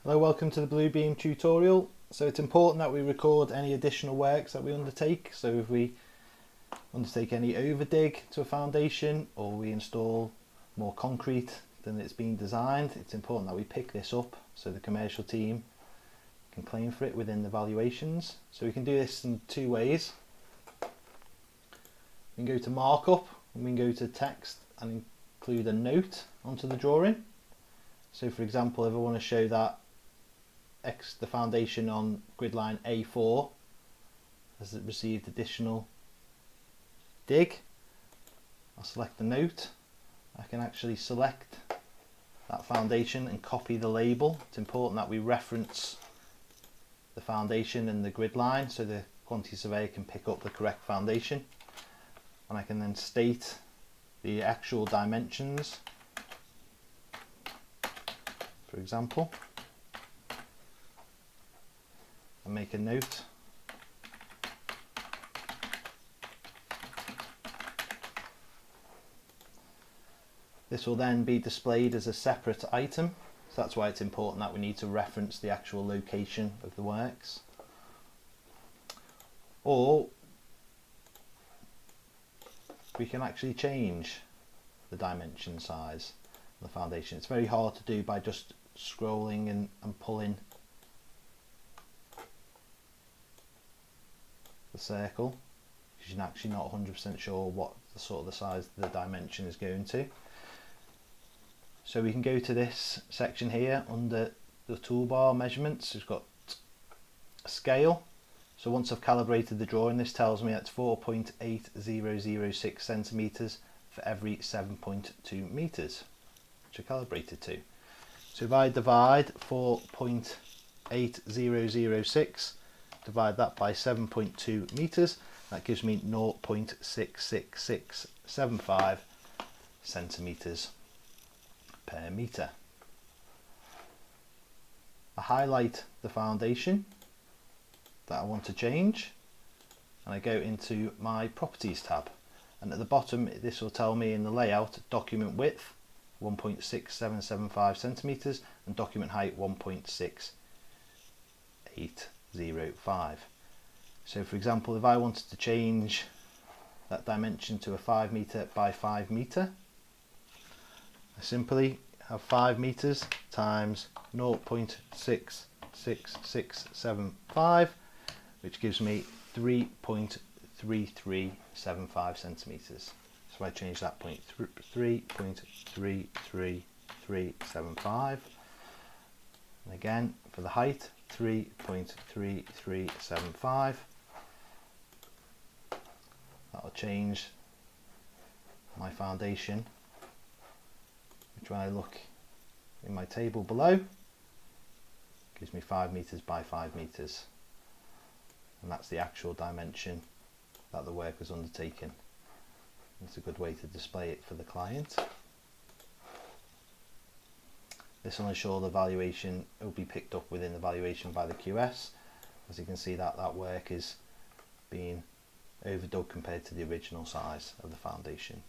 Hello, welcome to the Bluebeam tutorial. So it's important that we record any additional works that we undertake. So if we undertake any overdig to a foundation or we install more concrete than it's been designed, it's important that we pick this up so the commercial team can claim for it within the valuations. So we can do this in two ways. We can go to markup and we can go to text and include a note onto the drawing. So for example, if I want to show that the foundation on grid line A4 has received additional dig, I'll select the note. I can actually select that foundation and copy the label. It's important that we reference the foundation and the grid line so the quantity surveyor can pick up the correct foundation, and I can then state the actual dimensions, for example, and make a note. This will then be displayed as a separate item, so that's why it's important that we need to reference the actual location of the works. Or we can actually change the dimension size of the foundation. It's very hard to do by just scrolling and pulling the circle, because you're actually not 100% sure what the sort of the size of the dimension is going to. So we can go to this section here under the toolbar measurements. We've got a scale. So once I've calibrated the drawing, this tells me that's 4.8006 centimeters for every 7.2 meters, which are calibrated to. So if I divide 4.8006, divide that by 7.2 meters, that gives me 0.66675 centimeters per meter. I highlight the foundation that I want to change and I go into my properties tab, and at the bottom this will tell me in the layout document width 1.6775 centimeters and document height 1.6805. So for example, if I wanted to change that dimension to a 5 meter by 5 meter, I simply have 5 meters times 0.66675, which gives me 3.3375 centimeters. So I change that 3.33375, and again for the height 3.3375. That'll change my foundation, which when I look in my table below gives me 5 meters by 5 meters, and that's the actual dimension that the work was undertaken. It's a good way to display it for the client. This will ensure the valuation will be picked up within the valuation by the QS. As you can see, that work is being overdug compared to the original size of the foundation.